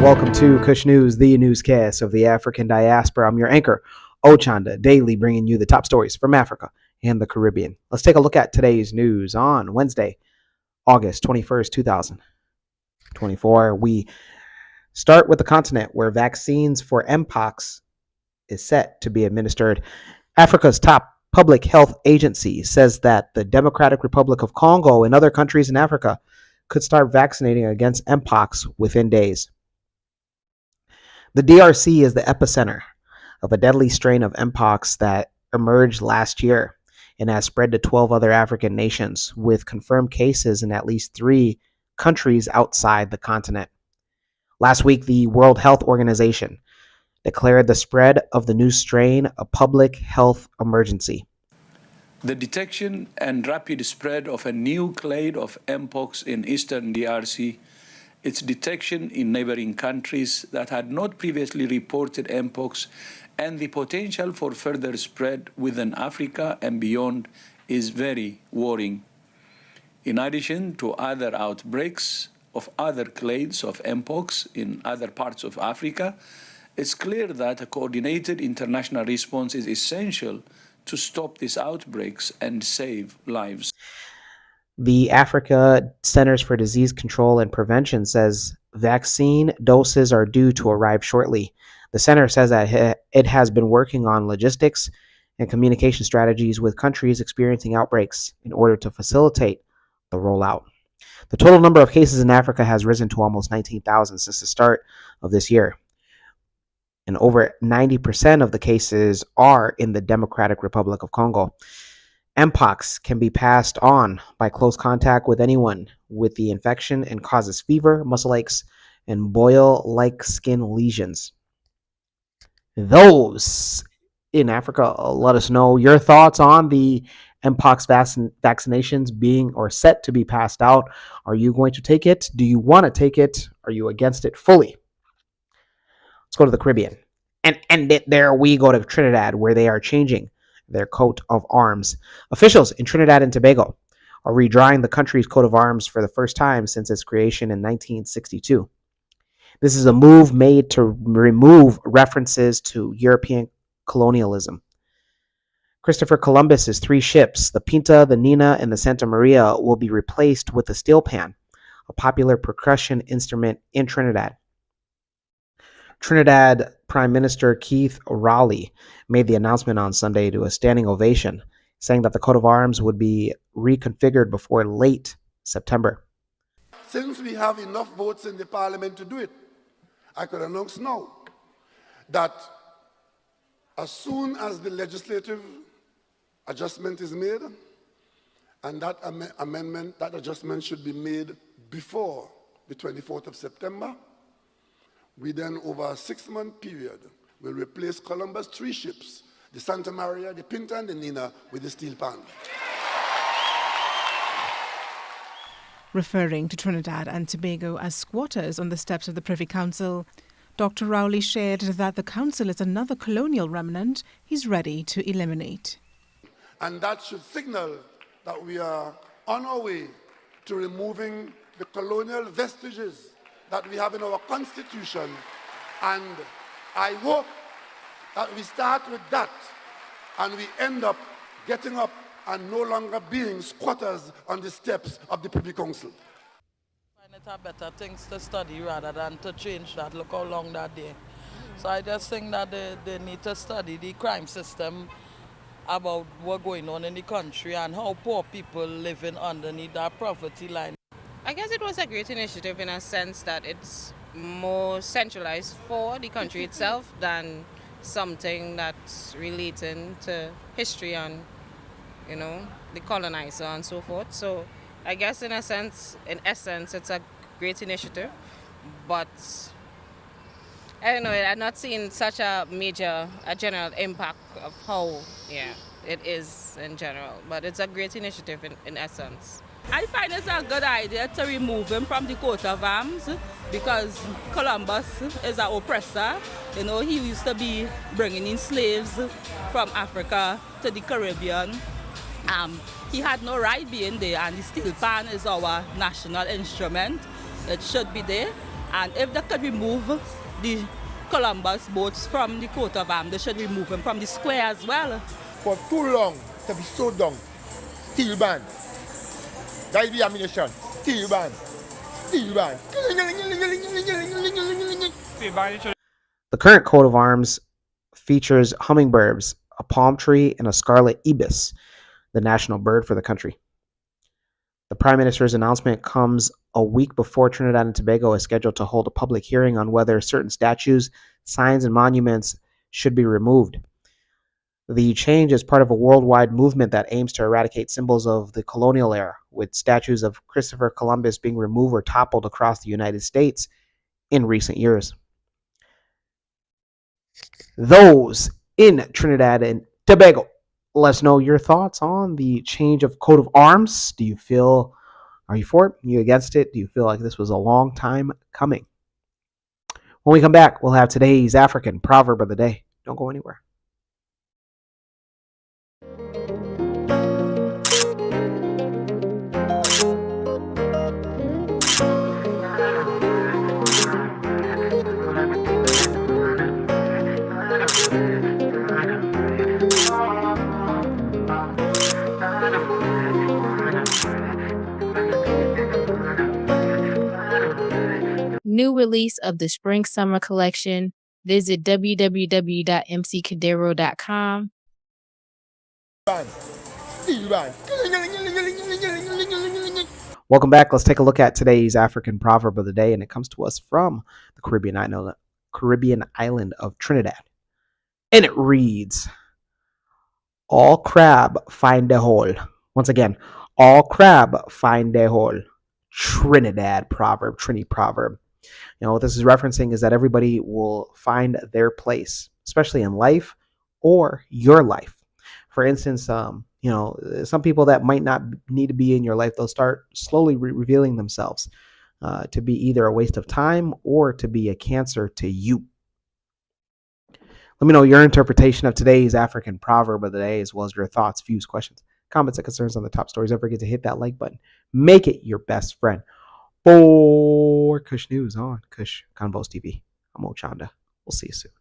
Welcome to Kush News, the newscast of the African diaspora. I'm your anchor, Ochanda, daily bringing you the top stories from Africa and the Caribbean. Let's take a look at today's news on Wednesday, August 21st, 2024. We start with the continent where vaccines for MPox is set to be administered. Africa's top public health agency says that the Democratic Republic of Congo and other countries in Africa could start vaccinating against MPox within days. The DRC is the epicenter of a deadly strain of MPox that emerged last year and has spread to 12 other African nations, with confirmed cases in at least 3 countries outside the continent. Last week, the World Health Organization declared the spread of the new strain a public health emergency. The detection and rapid spread of a new clade of MPox in eastern DRC, its detection in neighboring countries that had not previously reported MPox, and the potential for further spread within Africa and beyond is very worrying. In addition to other outbreaks of other clades of MPox in other parts of Africa, it's clear that a coordinated international response is essential to stop these outbreaks and save lives. The Africa Centers for Disease Control and Prevention says vaccine doses are due to arrive shortly. The center says that it has been working on logistics and communication strategies with countries experiencing outbreaks in order to facilitate the rollout. The total number of cases in Africa has risen to almost 19,000 since the start of this year, and over 90% of the cases are in the Democratic Republic of Congo. MPox can be passed on by close contact with anyone with the infection and causes fever, muscle aches, and boil-like skin lesions. Those in Africa, let us know your thoughts on the MPox vaccinations being or set to be passed out. Are you going to take it? Do you want to take it? Are you against it fully? Let's go to the Caribbean. And there we go to Trinidad, where they are changing their coat of arms. Officials in Trinidad and Tobago are redrawing the country's coat of arms for the first time since its creation in 1962. This is a move made to remove references to European colonialism. Christopher Columbus's 3 ships, the Pinta, the Nina, and the Santa Maria, will be replaced with the steel pan, a popular percussion instrument in Trinidad. Trinidad Prime Minister Keith Rowley made the announcement on Sunday to a standing ovation, saying that the coat of arms would be reconfigured before late September. Since we have enough votes in the parliament to do it, I could announce now that as soon as the legislative adjustment is made, and that that adjustment should be made before the 24th of September, we then, over a 6-month period, will replace Columbus' 3 ships, the Santa Maria, the Pinta, and the Nina, with the steel pan. Referring to Trinidad and Tobago as squatters on the steps of the Privy Council, Dr. Rowley shared that the council is another colonial remnant he's ready to eliminate. And that should signal that we are on our way to removing the colonial vestiges that we have in our constitution, and I hope that we start with that and we end up getting up and no longer being squatters on the steps of the Privy Council. I find it are better things to study rather than to change that. Look how long that day. So I just think that they need to study the crime system about what's going on in the country and how poor people living underneath that poverty line. I guess it was a great initiative in a sense that it's more centralized for the country itself than something that's relating to history and, the colonizer and so forth. So I guess in essence, it's a great initiative, but I don't know, I've not seen such a general impact of how, it is in general, but it's a great initiative in essence. I find it's a good idea to remove him from the coat of arms because Columbus is an oppressor. He used to be bringing in slaves from Africa to the Caribbean. He had no right being there, and the steel pan is our national instrument. It should be there. And if they could remove the Columbus boats from the coat of arms, they should remove them from the square as well. For too long to be so down. Steel band. That is the ammunition. Steel band. Steel band. The current coat of arms features hummingbirds, a palm tree, and a scarlet ibis, the national bird for the country. The Prime Minister's announcement comes a week before Trinidad and Tobago is scheduled to hold a public hearing on whether certain statues, signs, and monuments should be removed. The change is part of a worldwide movement that aims to eradicate symbols of the colonial era, with statues of Christopher Columbus being removed or toppled across the United States in recent years. Those in Trinidad and Tobago, let us know your thoughts on the change of coat of arms. Are you for it? Are you against it? Do you feel like this was a long time coming? When we come back, we'll have today's African proverb of the day. Don't go anywhere. New release of the Spring Summer Collection. Visit www.mccadero.com. Welcome back. Let's take a look at today's African proverb of the day, and it comes to us from the Caribbean island of Trinidad. And it reads, all crab find a hole. Once again, all crab find a hole. Trinidad proverb, Trini proverb. What this is referencing is that everybody will find their place, especially in life or your life. For instance, some people that might not need to be in your life, they'll start slowly revealing themselves to be either a waste of time or to be a cancer to you. Let me know your interpretation of today's African proverb of the day, as well as your thoughts, views, questions, comments, and concerns on the top stories. Don't forget to hit that like button. Make it your best friend. For Kush News on Kush Convos TV, I'm Ochanda. We'll see you soon.